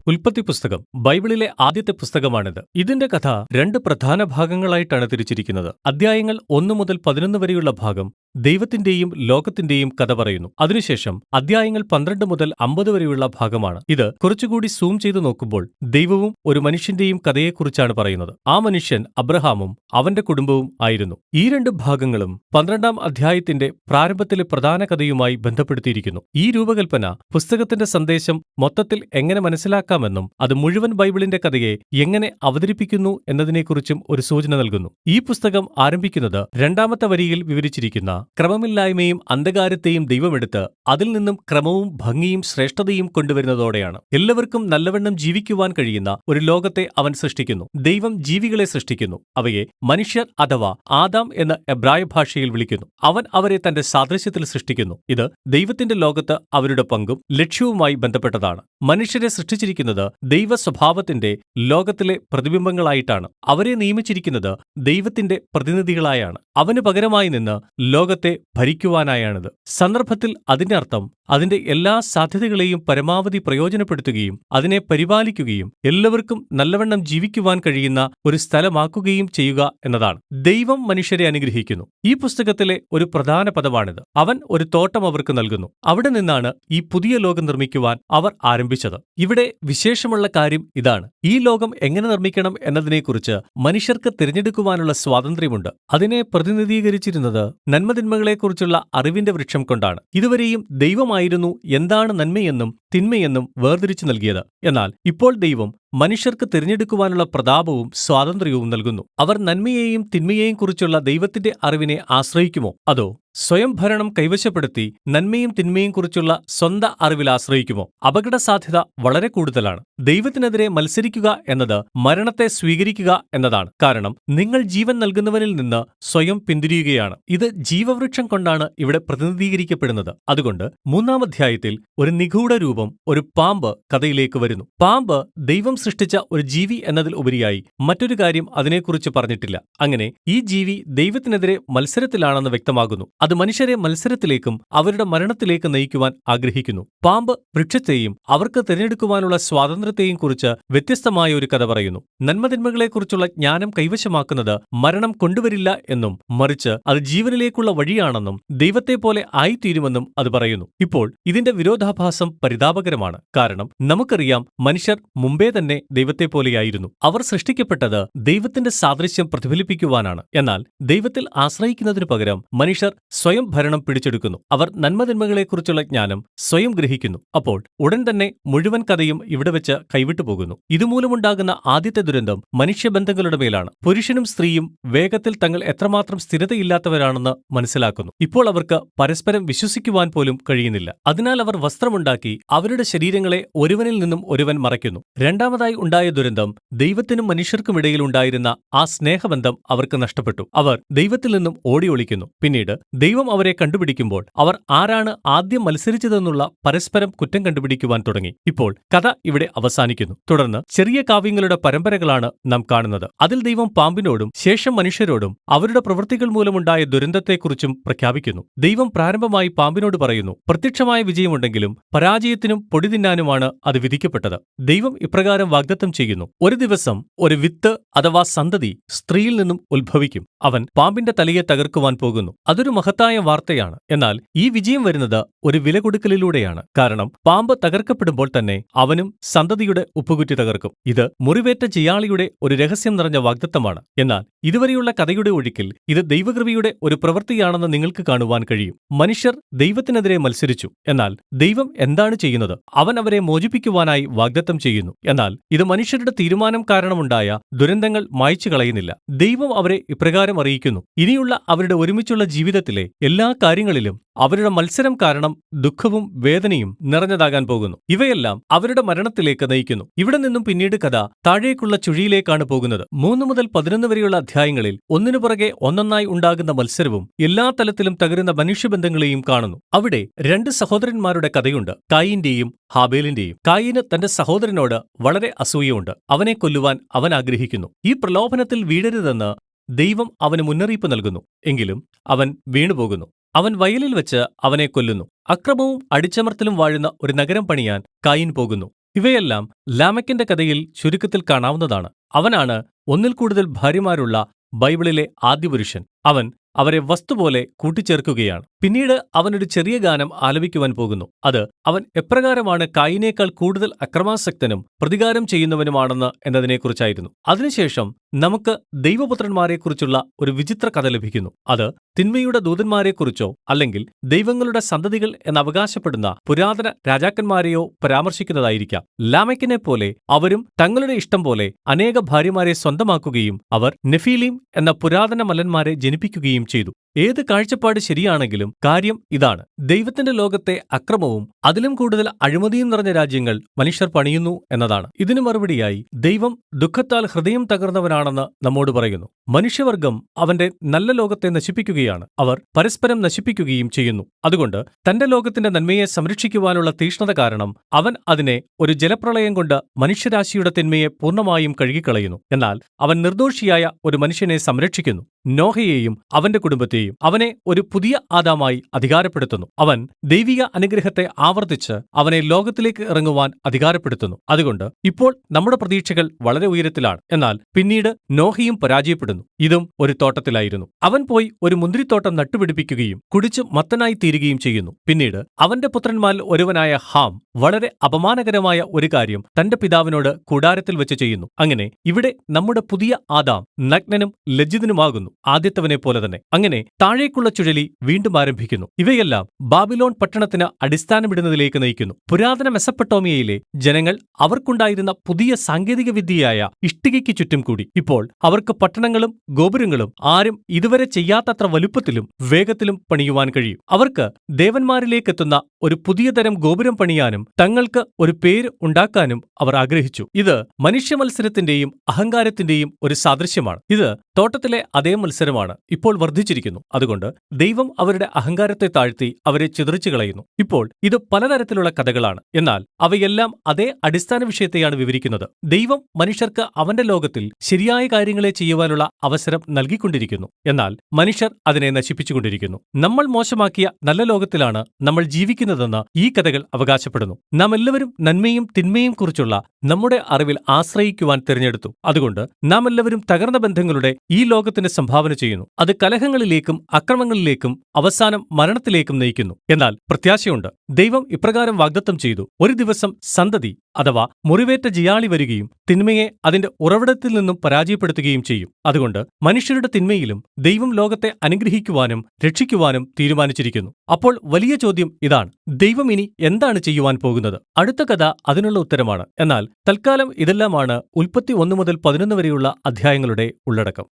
ഉൽപ്പത്തി പുസ്തകം ബൈബിളിലെ ആദ്യത്തെ പുസ്തകമാണിത്. ഇതിന്റെ കഥ രണ്ട് പ്രധാന ഭാഗങ്ങളായിട്ടാണ് തിരിച്ചിരിക്കുന്നത്. അധ്യായങ്ങൾ 1 മുതൽ 11 വരെയുള്ള ഭാഗം ദൈവത്തിന്റെയും ലോകത്തിന്റെയും കഥ പറയുന്നു. അതിനുശേഷം അധ്യായങ്ങൾ 12 മുതൽ 50 വരെയുള്ള ഭാഗമാണ്. ഇത് കുറച്ചുകൂടി സൂം ചെയ്തു നോക്കുമ്പോൾ ദൈവവും ഒരു മനുഷ്യന്റെയും കഥയെക്കുറിച്ചാണ് പറയുന്നത്. ആ മനുഷ്യൻ അബ്രഹാമും അവന്റെ കുടുംബവും ആയിരുന്നു. ഈ രണ്ട് ഭാഗങ്ങളും 12-ാം അധ്യായത്തിന്റെ പ്രാരംഭത്തിലെ പ്രധാന കഥയുമായി ബന്ധപ്പെടുത്തിയിരിക്കുന്നു. ഈ രൂപകൽപ്പന പുസ്തകത്തിന്റെ സന്ദേശം മൊത്തത്തിൽ എങ്ങനെ മനസ്സിലാക്കാമെന്നും അത് മുഴുവൻ ബൈബിളിന്റെ കഥയെ എങ്ങനെ അവതരിപ്പിക്കുന്നു എന്നതിനെക്കുറിച്ചും ഒരു സൂചന നൽകുന്നു. ഈ പുസ്തകം ആരംഭിക്കുന്നത് 2-ാമത്തെ വരിയിൽ വിവരിച്ചിരിക്കുന്ന ക്രമമില്ലായ്മയും അന്ധകാരത്തെയും ദൈവമെടുത്ത് അതിൽ നിന്നും ക്രമവും ഭംഗിയും ശ്രേഷ്ഠതയും കൊണ്ടുവരുന്നതോടെയാണ്. എല്ലാവർക്കും നല്ലവണ്ണം ജീവിക്കുവാൻ കഴിയുന്ന ഒരു ലോകത്തെ അവൻ സൃഷ്ടിക്കുന്നു. ദൈവം ജീവികളെ സൃഷ്ടിക്കുന്നു. അവയെ മനുഷ്യർ അഥവാ ആദാം എന്ന് എബ്രായ ഭാഷയിൽ വിളിക്കുന്നു. അവൻ അവരെ തന്റെ സാദൃശ്യത്തിൽ സൃഷ്ടിക്കുന്നു. ഇത് ദൈവത്തിന്റെ ലോകത്ത് അവരുടെ പങ്കും ലക്ഷ്യവുമായി ബന്ധപ്പെട്ടതാണ്. മനുഷ്യരെ സൃഷ്ടിച്ചിരിക്കുന്നത് ദൈവ സ്വഭാവത്തിന്റെ ലോകത്തിലെ പ്രതിബിംബങ്ങളായിട്ടാണ്. അവരെ നിയമിച്ചിരിക്കുന്നത് ദൈവത്തിന്റെ പ്രതിനിധികളായാണ്. അവന് പകരമായി നിന്ന് ലോകത്തെ ഭരിക്കുവാനായാണിത്. സന്ദർഭത്തിൽ അതിന്റെ അർത്ഥം അതിന്റെ എല്ലാ സാധ്യതകളെയും പരമാവധി പ്രയോജനപ്പെടുത്തുകയും അതിനെ പരിപാലിക്കുകയും എല്ലാവർക്കും നല്ലവണ്ണം ജീവിക്കുവാൻ കഴിയുന്ന ഒരു സ്ഥലമാക്കുകയും ചെയ്യുക എന്നതാണ്. ദൈവം മനുഷ്യരെ അനുഗ്രഹിക്കുന്നു. ഈ പുസ്തകത്തിലെ ഒരു പ്രധാന പദമാണിത്. അവൻ ഒരു തോട്ടം അവർക്ക് നൽകുന്നു. അവിടെ നിന്നാണ് ഈ പുതിയ ലോകം നിർമ്മിക്കുവാൻ അവർ ആരംഭിച്ചത്. ഇവിടെ വിശേഷമുള്ള കാര്യം ഇതാണ്: ഈ ലോകം എങ്ങനെ നിർമ്മിക്കണം എന്നതിനെക്കുറിച്ച് മനുഷ്യർക്ക് തിരഞ്ഞെടുക്കുവാനുള്ള സ്വാതന്ത്ര്യമുണ്ട്. അതിനെ പ്രതിനിധീകരിച്ചിരുന്നത് നന്മതിന്മകളെക്കുറിച്ചുള്ള അറിവിന്റെ വൃക്ഷം കൊണ്ടാണ്. ഇതുവരെയും ദൈവമായിരുന്നു എന്താണ് നന്മയെന്നും തിന്മയെന്നും വേർതിരിച്ചു നൽകിയത്. എന്നാൽ ഇപ്പോൾ ദൈവം മനുഷ്യർക്ക് തിരഞ്ഞെടുക്കുവാനുള്ള പ്രതാപവും സ്വാതന്ത്ര്യവും നൽകുന്നു. അവർ നന്മയെയും തിന്മയെയും കുറിച്ചുള്ള ദൈവത്തിന്റെ അറിവിനെ ആശ്രയിക്കുമോ, അതോ സ്വയം ഭരണം കൈവശപ്പെടുത്തി നന്മയും തിന്മയും കുറിച്ചുള്ള സ്വന്തം അറിവിൽ ആശ്രയിക്കുമോ? അപകട സാധ്യത വളരെ കൂടുതലാണ്. ദൈവത്തിനെതിരെ മത്സരിക്കുക എന്നത് മരണത്തെ സ്വീകരിക്കുക എന്നതാണ്. കാരണം നിങ്ങൾ ജീവൻ നൽകുന്നവനിൽ നിന്ന് സ്വയം പിന്തിരിയുകയാണ്. ഇത് ജീവവൃക്ഷം കൊണ്ടാണ് ഇവിടെ പ്രതിനിധീകരിക്കപ്പെടുന്നത്. അതുകൊണ്ട് 3-ാം അധ്യായത്തിൽ ഒരു നിഗൂഢ രൂപം, ഒരു പാമ്പ് കഥയിലേക്ക് വരുന്നു. പാമ്പ് ദൈവം സൃഷ്ടിച്ച ഒരു ജീവി എന്നതിൽ ഉപരിയായി മറ്റൊരു കാര്യം അതിനെക്കുറിച്ച് പറഞ്ഞിട്ടില്ല. അങ്ങനെ ഈ ജീവി ദൈവത്തിനെതിരെ മത്സരത്തിലാണെന്ന് വ്യക്തമാകുന്നു. അത് മനുഷ്യരെ മത്സരത്തിലേക്കും അവരുടെ മരണത്തിലേക്ക് നയിക്കുവാൻ ആഗ്രഹിക്കുന്നു. പാമ്പ് വൃക്ഷത്തെയും അവർക്ക് തിരഞ്ഞെടുക്കുവാനുള്ള സ്വാതന്ത്ര്യത്തെയും കുറിച്ച് വ്യത്യസ്തമായ ഒരു കഥ പറയുന്നു. നന്മതിന്മകളെക്കുറിച്ചുള്ള ജ്ഞാനം കൈവശമാക്കുന്നത് മരണം കൊണ്ടുവരില്ല എന്നും മറിച്ച് അത് ജീവനിലേക്കുള്ള വഴിയാണെന്നും ദൈവത്തെ പോലെ ആയിത്തീരുമെന്നും അത് പറയുന്നു. ഇപ്പോൾ ഇതിന്റെ വിരോധാഭാസം പരിതാപകരമാണ്. കാരണം നമുക്കറിയാം, മനുഷ്യർ മുമ്പേ തന്നെ ദൈവത്തെ പോലെയായിരുന്നു. അവർ സൃഷ്ടിക്കപ്പെട്ടത് ദൈവത്തിന്റെ സാദൃശ്യം പ്രതിഫലിപ്പിക്കുവാനാണ്. എന്നാൽ ദൈവത്തിൽ ആശ്രയിക്കുന്നതിനു പകരം മനുഷ്യർ സ്വയം ഭരണം പിടിച്ചെടുക്കുന്നു. അവർ നന്മതിന്മകളെക്കുറിച്ചുള്ള ജ്ഞാനം സ്വയം ഗ്രഹിക്കുന്നു. അപ്പോൾ ഉടൻ തന്നെ മുഴുവൻ കഥയും ഇവിടെ വെച്ച് കൈവിട്ടു പോകുന്നു. ഇതുമൂലമുണ്ടാകുന്ന ആദ്യത്തെ ദുരന്തം മനുഷ്യബന്ധങ്ങളുടെ മേലാണ്. പുരുഷനും സ്ത്രീയും വേഗത്തിൽ തങ്ങൾ എത്രമാത്രം സ്ഥിരതയില്ലാത്തവരാണെന്ന് മനസ്സിലാക്കുന്നു. ഇപ്പോൾ അവർക്ക് പരസ്പരം വിശ്വസിക്കുവാൻ പോലും കഴിയുന്നില്ല. അതിനാൽ അവർ വസ്ത്രമുണ്ടാക്കി അവരുടെ ശരീരങ്ങളെ ഒരുവനിൽ നിന്നും ഒരുവൻ മറയ്ക്കുന്നു. രണ്ടാമതായി ഉണ്ടായ ദുരന്തം ദൈവത്തിനും മനുഷ്യർക്കുമിടയിൽ ഉണ്ടായിരുന്ന ആ സ്നേഹബന്ധം അവർക്ക് നഷ്ടപ്പെട്ടു. അവർ ദൈവത്തിൽ നിന്നും ഓടി ഒളിക്കുന്നു. പിന്നീട് ദൈവം അവരെ കണ്ടുപിടിക്കുമ്പോൾ അവർ ആരാണ് ആദ്യം മത്സരിച്ചതെന്നുള്ള പരസ്പരം കുറ്റം കണ്ടുപിടിക്കുവാൻ തുടങ്ങി. ഇപ്പോൾ കഥ ഇവിടെ അവസാനിക്കുന്നു. തുടർന്ന് ചെറിയ കാവ്യങ്ങളുടെ പരമ്പരകളാണ് നാം കാണുന്നത്. അതിൽ ദൈവം പാമ്പിനോടും ശേഷം മനുഷ്യരോടും അവരുടെ പ്രവൃത്തികൾ മൂലമുണ്ടായ ദുരന്തത്തെക്കുറിച്ചും പ്രഖ്യാപിക്കുന്നു. ദൈവം പ്രാരംഭമായി പാമ്പിനോട് പറയുന്നു, പ്രത്യക്ഷമായ വിജയമുണ്ടെങ്കിലും പരാജയത്തിനും പൊടി തിന്നാനുമാണ് അത് വിധിക്കപ്പെട്ടത്. ദൈവം ഇപ്രകാരം വാഗ്ദത്തം ചെയ്യുന്നു: ഒരു ദിവസം ഒരു വിത്ത് അഥവാ സന്തതി സ്ത്രീയിൽ നിന്നും ഉത്ഭവിക്കും. അവൻ പാമ്പിന്റെ തലയെ തകർക്കുവാൻ പോകുന്നു. അതൊരു മഹത്തായ വാർത്തയാണ്. എന്നാൽ ഈ വിജയം വരുന്നത് ഒരു വില കൊടുക്കലിലൂടെയാണ്. കാരണം പാമ്പ് തകർക്കപ്പെടുമ്പോൾ തന്നെ അവനും സന്തതിയുടെ ഉപ്പുകുറ്റി തകർക്കും. ഇത് മുറിവേറ്റ ജിയാളിയുടെ ഒരു രഹസ്യം നിറഞ്ഞ വാഗ്ദത്തമാണ്. എന്നാൽ ഇതുവരെയുള്ള കഥയുടെ ഒഴുക്കിൽ ഇത് ദൈവകൃപയുടെ ഒരു പ്രവൃത്തിയാണെന്ന് നിങ്ങൾക്ക് കാണുവാൻ കഴിയും. മനുഷ്യർ ദൈവത്തിനെതിരെ മത്സരിച്ചു. എന്നാൽ ദൈവം എന്താണ് ചെയ്യുന്നത്? അവൻ അവരെ മോചിപ്പിക്കുവാനായി വാഗ്ദത്തം ചെയ്യുന്നു. എന്നാൽ ഇത് മനുഷ്യരുടെ തീരുമാനം കാരണമുണ്ടായ ദുരന്തങ്ങൾ മായ്ച്ചു കളയുന്നില്ല. ദൈവം അവരെ ഇപ്രകാരം അറിയിക്കുന്നു: ഇനിയുള്ള അവരുടെ ഒരുമിച്ചുള്ള ജീവിതത്തിലെ എല്ലാ കാര്യങ്ങളിലും അവരുടെ മത്സരം കാരണം ദുഃഖവും വേദനയും നിറഞ്ഞതാകാൻ പോകുന്നു. ഇവയെല്ലാം അവരുടെ മരണത്തിലേക്ക് നയിക്കുന്നു. ഇവിടെ നിന്നും പിന്നീട് കഥ താഴേക്കുള്ള ചുഴിയിലേക്കാണ് പോകുന്നത്. 3 മുതൽ 11 വരെയുള്ള അധ്യായങ്ങളിൽ ഒന്നിനു പുറകെ ഒന്നൊന്നായി ഉണ്ടാകുന്ന മത്സരവും എല്ലാ തലത്തിലും തകരുന്ന മനുഷ്യബന്ധങ്ങളെയും കാണുന്നു. അവിടെ 2 സഹോദരന്മാരുടെ കഥയുണ്ട്, കായീന്റെയും ഹാബേലിന്റെയും. കായീന് തന്റെ സഹോദരനോട് വളരെ അസൂയയുണ്ട്. അവനെ കൊല്ലുവാൻ അവൻ ആഗ്രഹിക്കുന്നു. ഈ പ്രലോഭനത്തിൽ വീഴരുതെന്ന് ദൈവം അവന് മുന്നറിയിപ്പ് നൽകുന്നു. എങ്കിലും അവൻ വീണുപോകുന്നു. അവൻ വയലിൽ വെച്ച് അവനെ കൊല്ലുന്നു. അക്രമവും അടിച്ചമർത്തലും വാഴുന്ന ഒരു നഗരം പണിയാൻ കായീൻ പോകുന്നു. ഇവയെല്ലാം ലാമെക്കിന്റെ കഥയിൽ ചുരുക്കത്തിൽ കാണാവുന്നതാണ്. അവനാണ് ഒന്നിൽ കൂടുതൽ ഭാര്യമാരുള്ള ബൈബിളിലെ ആദ്യ പുരുഷൻ. അവൻ അവരെ വസ്തുപോലെ കൂട്ടിച്ചേർക്കുകയാണ്. പിന്നീട് അവനൊരു ചെറിയ ഗാനം ആലപിക്കുവാൻ പോകുന്നു. അത് അവൻ എപ്രകാരമാണ് കായീനേക്കാൾ കൂടുതൽ അക്രമാസക്തനും പ്രതികാരം ചെയ്യുന്നവനുമാണെന്ന് എന്നതിനെക്കുറിച്ചായിരുന്നു. അതിനുശേഷം നമുക്ക് ദൈവപുത്രന്മാരെക്കുറിച്ചുള്ള ഒരു വിചിത്ര കഥ ലഭിക്കുന്നു. അത് തിന്മയുടെ ദൂതന്മാരെക്കുറിച്ചോ അല്ലെങ്കിൽ ദൈവങ്ങളുടെ സന്തതികൾ എന്നവകാശപ്പെടുന്ന പുരാതന രാജാക്കന്മാരെയോ പരാമർശിക്കുന്നതായിരിക്കാം. ലാമെക്കിനെ പോലെ അവരും തങ്ങളുടെ ഇഷ്ടം പോലെ അനേക ഭാര്യമാരെ സ്വന്തമാക്കുകയും അവർ നെഫീലീം എന്ന പുരാതന മല്ലന്മാരെ ജനിപ്പിക്കുകയും ചെയ്തു. ഏത് കാഴ്ചപ്പാട് ശരിയാണെങ്കിലും കാര്യം ഇതാണ്: ദൈവത്തിന്റെ ലോകത്തെ അക്രമവും അതിലും കൂടുതൽ അഴിമതിയും നിറഞ്ഞ രാജ്യങ്ങൾ മനുഷ്യർ പണിയുന്നു എന്നതാണ്. ഇതിനു മറുപടിയായി ദൈവം ദുഃഖത്താൽ ഹൃദയം തകർന്നവനാണെന്ന് നമ്മോട് പറയുന്നു. മനുഷ്യവർഗം അവന്റെ നല്ല ലോകത്തെ നശിപ്പിക്കുകയാണ്. അവർ പരസ്പരം നശിപ്പിക്കുകയും ചെയ്യുന്നു. അതുകൊണ്ട് തന്റെ ലോകത്തിന്റെ നന്മയെ സംരക്ഷിക്കുവാനുള്ള തീക്ഷ്ണത കാരണം അവൻ അതിനെ ഒരു ജലപ്രളയം കൊണ്ട് മനുഷ്യരാശിയുടെ തിന്മയെ പൂർണ്ണമായും കഴുകിക്കളയുന്നു. എന്നാൽ അവൻ നിർദോഷിയായ ഒരു മനുഷ്യനെ സംരക്ഷിക്കുന്നു, നോഹയെയും അവന്റെ കുടുംബത്തെയും. അവനെ ഒരു പുതിയ ആദാമായി അധികാരപ്പെടുത്തുന്നു. അവൻ ദൈവിക അനുഗ്രഹത്തെ ആവർത്തിച്ച് അവനെ ലോകത്തിലേക്ക് ഇറങ്ങുവാൻ അധികാരപ്പെടുത്തുന്നു. അതുകൊണ്ട് ഇപ്പോൾ നമ്മുടെ പ്രതീക്ഷകൾ വളരെ ഉയരത്തിലാണ്. എന്നാൽ പിന്നീട് നോഹയും പരാജയപ്പെടുന്നു. ഇതും ഒരു തോട്ടത്തിലായിരുന്നു. അവൻ പോയി ഒരു മുന്തിരിത്തോട്ടം നട്ടുപിടിപ്പിക്കുകയും കുടിച്ച് മത്തനായി തീരുകയും ചെയ്യുന്നു. പിന്നീട് അവന്റെ പുത്രന്മാരിൽ ഒരുവനായ ഹാം വളരെ അപമാനകരമായ ഒരു കാര്യം തന്റെ പിതാവിനോട് കൂടാരത്തിൽ വെച്ച് ചെയ്യുന്നു. അങ്ങനെ ഇവിടെ നമ്മുടെ പുതിയ ആദാം നഗ്നനും ലജ്ജിതനുമാകുന്നു, ആദ്യത്തവനെ പോലെ തന്നെ. അങ്ങനെ താഴേക്കുള്ള ചുഴലി വീണ്ടും ആരംഭിക്കുന്നു. ഇവയെല്ലാം ബാബിലോൺ പട്ടണത്തിന് അടിസ്ഥാനമിടുന്നതിലേക്ക് നയിക്കുന്നു. പുരാതന മെസപ്പൊട്ടോമിയയിലെ ജനങ്ങൾ അവർക്കുണ്ടായിരുന്ന പുതിയ സാങ്കേതിക വിദ്യയായ ഇഷ്ടികയ്ക്ക് ചുറ്റും കൂടി. ഇപ്പോൾ അവർക്ക് പട്ടണങ്ങളും ഗോപുരങ്ങളും ആരും ഇതുവരെ ചെയ്യാത്തത്ര വലുപ്പത്തിലും വേഗത്തിലും പണിയുവാൻ കഴിയും. അവർക്ക് ദേവന്മാരിലേക്കെത്തുന്ന ഒരു പുതിയ തരം ഗോപുരം പണിയാനും തങ്ങൾക്ക് ഒരു പേര് ഉണ്ടാക്കാനും അവർ ആഗ്രഹിച്ചു. ഇത് മനുഷ്യ മത്സരത്തിന്റെയും അഹങ്കാരത്തിന്റെയും ഒരു സാദൃശ്യമാണ്. ഇത് തോട്ടത്തിലെ അതേ മത്സരമാണ്, ഇപ്പോൾ വർദ്ധിച്ചിരിക്കുന്നു. അതുകൊണ്ട് ദൈവം അവരുടെ അഹങ്കാരത്തെ താഴ്ത്തി അവരെ ചിതറിച്ചു കളയുന്നു. ഇപ്പോൾ ഇത് പലതരത്തിലുള്ള കഥകളാണ്, എന്നാൽ അവയെല്ലാം അതേ അടിസ്ഥാന വിഷയത്തെയാണ് വിവരിക്കുന്നത്. ദൈവം മനുഷ്യർക്ക് അവന്റെ ലോകത്തിൽ ശരിയായ കാര്യങ്ങളെ ചെയ്യുവാനുള്ള അവസരം നൽകിക്കൊണ്ടിരിക്കുന്നു. എന്നാൽ മനുഷ്യർ അതിനെ നശിപ്പിച്ചുകൊണ്ടിരിക്കുന്നു. നമ്മൾ മോശമാക്കിയ നല്ല ലോകത്തിലാണ് നമ്മൾ ജീവിക്കുന്നതെന്ന് ഈ കഥകൾ അവകാശപ്പെടുന്നു. നാം എല്ലാവരും നന്മയും തിന്മയും കുറിച്ചുള്ള നമ്മുടെ അറിവിൽ ആശ്രയിക്കുവാൻ തിരഞ്ഞെടുത്തു. അതുകൊണ്ട് നാം എല്ലാവരും തകർന്ന ബന്ധങ്ങളുടെ ഈ ലോകത്തിന് സംഭാവന ചെയ്യുന്നു. അത് കലഹങ്ങളിലേക്കും അക്രമങ്ങളിലേക്കും അവസാനം മരണത്തിലേക്കും നയിക്കുന്നു. എന്നാൽ പ്രത്യാശയുണ്ട്. ദൈവം ഇപ്രകാരം വാഗ്ദത്തം ചെയ്തു: ഒരു ദിവസം സന്തതി അഥവാ മുറിവേറ്റ ജിയാളി വരികയും തിന്മയെ അതിന്റെ ഉറവിടത്തിൽ നിന്നും പരാജയപ്പെടുത്തുകയും ചെയ്യും. അതുകൊണ്ട് മനുഷ്യരുടെ തിന്മയിലും ദൈവം ലോകത്തെ അനുഗ്രഹിക്കുവാനും രക്ഷിക്കുവാനും തീരുമാനിച്ചിരിക്കുന്നു. അപ്പോൾ വലിയ ചോദ്യം ഇതാണ്: ദൈവം ഇനി എന്താണ് ചെയ്യുവാൻ പോകുന്നത്? അടുത്ത കഥ അതിനുള്ള ഉത്തരമാണ്. എന്നാൽ തൽക്കാലം ഇതെല്ലാമാണ് ഉൽപ്പത്തി 1 മുതൽ 11 വരെയുള്ള അധ്യായങ്ങളുടെ ഉള്ളടക്കം.